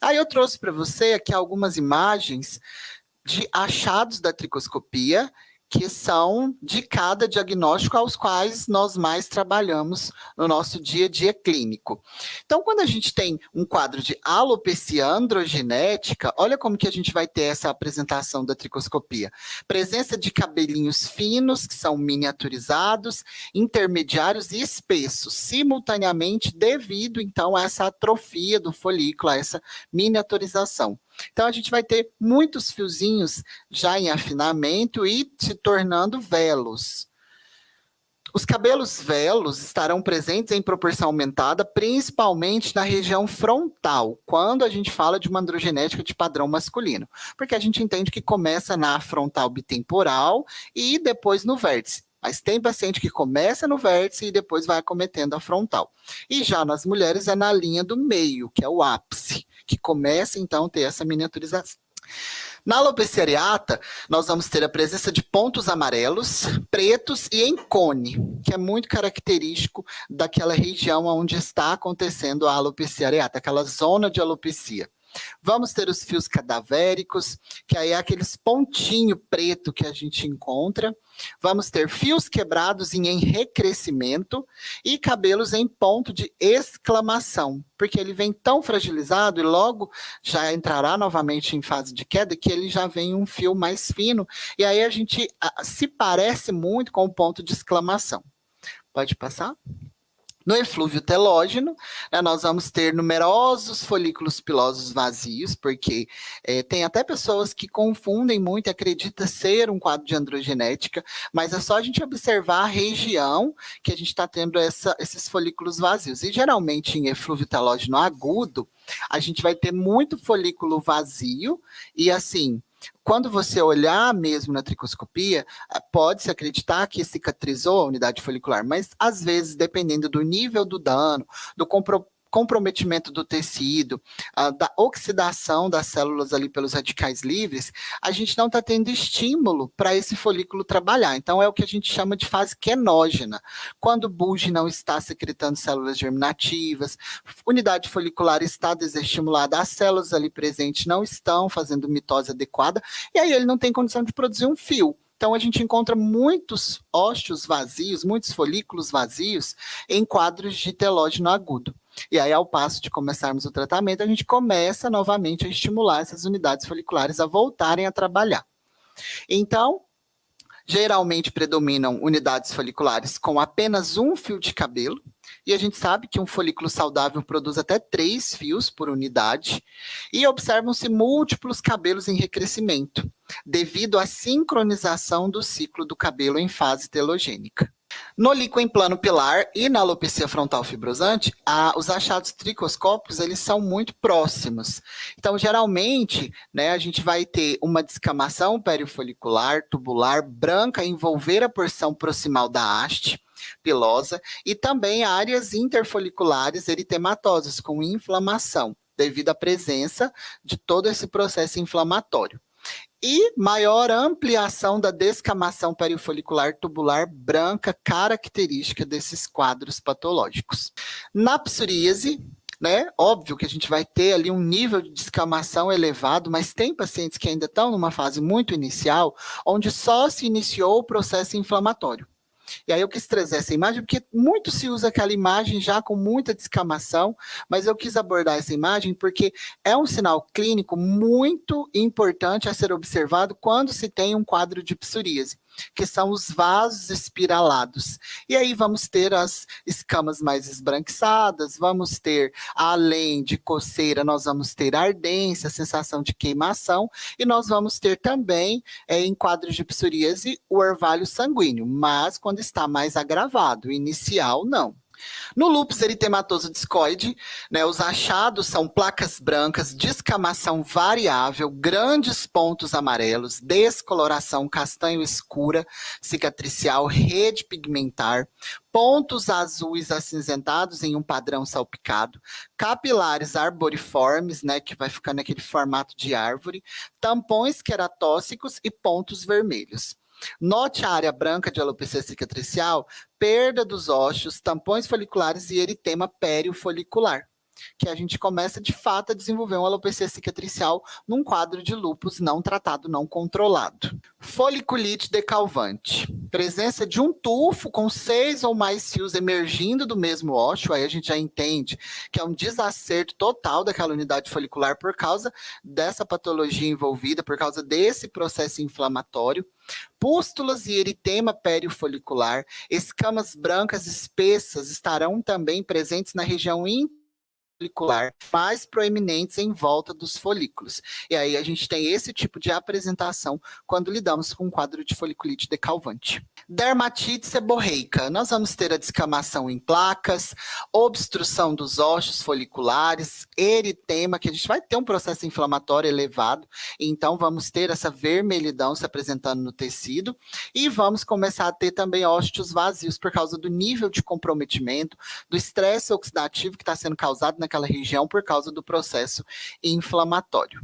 Aí eu trouxe para você aqui algumas imagens de achados da tricoscopia, que são de cada diagnóstico aos quais nós mais trabalhamos no nosso dia a dia clínico. Então, quando a gente tem um quadro de alopecia androgenética, olha como que a gente vai ter essa apresentação da tricoscopia. Presença de cabelinhos finos, que são miniaturizados, intermediários e espessos, simultaneamente devido, então, a essa atrofia do folículo, a essa miniaturização. Então, a gente vai ter muitos fiozinhos já em afinamento e se tornando velos. Os cabelos velos estarão presentes em proporção aumentada, principalmente na região frontal, quando a gente fala de uma androgenética de padrão masculino, porque a gente entende que começa na frontal bitemporal e depois no vértice. Mas tem paciente que começa no vértice e depois vai acometendo a frontal. E já nas mulheres é na linha do meio, que é o ápice, que começa então a ter essa miniaturização. Na alopecia areata, nós vamos ter a presença de pontos amarelos, pretos e em cone, que é muito característico daquela região onde está acontecendo a alopecia areata, aquela zona de alopecia. Vamos ter os fios cadavéricos, que aí é aqueles pontinho preto que a gente encontra. Vamos ter fios quebrados em recrescimento e cabelos em ponto de exclamação, porque ele vem tão fragilizado e logo já entrará novamente em fase de queda que ele já vem um fio mais fino e aí a gente se parece muito com o ponto de exclamação. Pode passar? No eflúvio telógeno, né, nós vamos ter numerosos folículos pilosos vazios, porque tem até pessoas que confundem muito e acreditam ser um quadro de androgenética, mas é só a gente observar a região que a gente está tendo esses folículos vazios. E geralmente em eflúvio telógeno agudo, a gente vai ter muito folículo vazio e assim, quando você olhar mesmo na tricoscopia, pode-se acreditar que cicatrizou a unidade folicular, mas às vezes, dependendo do nível do dano, do comprometimento do tecido, da oxidação das células ali pelos radicais livres, a gente não está tendo estímulo para esse folículo trabalhar. Então, é o que a gente chama de fase quenógena, quando o bulge não está secretando células germinativas, unidade folicular está desestimulada, as células ali presentes não estão fazendo mitose adequada, e aí ele não tem condição de produzir um fio. Então, a gente encontra muitos ósteos vazios, muitos folículos vazios em quadros de telógeno agudo. E aí, ao passo de começarmos o tratamento, a gente começa novamente a estimular essas unidades foliculares a voltarem a trabalhar. Então, geralmente predominam unidades foliculares com apenas um fio de cabelo, e a gente sabe que um folículo saudável produz até 3 fios por unidade, e observam-se múltiplos cabelos em recrescimento, devido à sincronização do ciclo do cabelo em fase telogênica. No líquen plano pilar e na alopecia frontal fibrosante, os achados tricoscópicos eles são muito próximos. Então, geralmente, né, a gente vai ter uma descamação periofolicular tubular branca envolver a porção proximal da haste pilosa e também áreas interfoliculares eritematosas com inflamação, devido à presença de todo esse processo inflamatório. E maior ampliação da descamação perifolicular tubular branca, característica desses quadros patológicos. Na psoríase, né, óbvio que a gente vai ter ali um nível de descamação elevado, mas tem pacientes que ainda estão numa fase muito inicial, onde só se iniciou o processo inflamatório. E aí eu quis trazer essa imagem, porque muito se usa aquela imagem já com muita descamação, mas eu quis abordar essa imagem porque é um sinal clínico muito importante a ser observado quando se tem um quadro de psoríase, que são os vasos espiralados. E aí vamos ter as escamas mais esbranquiçadas, vamos ter, além de coceira, nós vamos ter ardência, sensação de queimação, e nós vamos ter também, em quadros de psoríase, o orvalho sanguíneo, mas quando está mais agravado, inicial não. No lúpus eritematoso discoide, né, os achados são placas brancas, descamação variável, grandes pontos amarelos, descoloração castanho escura, cicatricial, rede pigmentar, pontos azuis acinzentados em um padrão salpicado, capilares arboriformes, né, que vai ficar naquele formato de árvore, tampões queratóxicos e pontos vermelhos. Note a área branca de alopecia cicatricial, perda dos ósseos, tampões foliculares e eritema periofolicular. que a gente começa, de fato, a desenvolver uma alopecia cicatricial num quadro de lúpus não tratado, não controlado. Foliculite decalvante. Presença de um tufo com 6 ou mais fios emergindo do mesmo ósseo, aí a gente já entende que é um desacerto total daquela unidade folicular por causa dessa patologia envolvida, por causa desse processo inflamatório. Pústulas e eritema periofolicular, escamas brancas espessas estarão também presentes na região folicular mais proeminentes em volta dos folículos. E aí a gente tem esse tipo de apresentação quando lidamos com um quadro de foliculite decalvante. Dermatite seborreica. Nós vamos ter a descamação em placas, obstrução dos ossos foliculares, eritema, que a gente vai ter um processo inflamatório elevado, então vamos ter essa vermelhidão se apresentando no tecido e vamos começar a ter também ósseos vazios por causa do nível de comprometimento, do estresse oxidativo que está sendo causado naquela região por causa do processo inflamatório.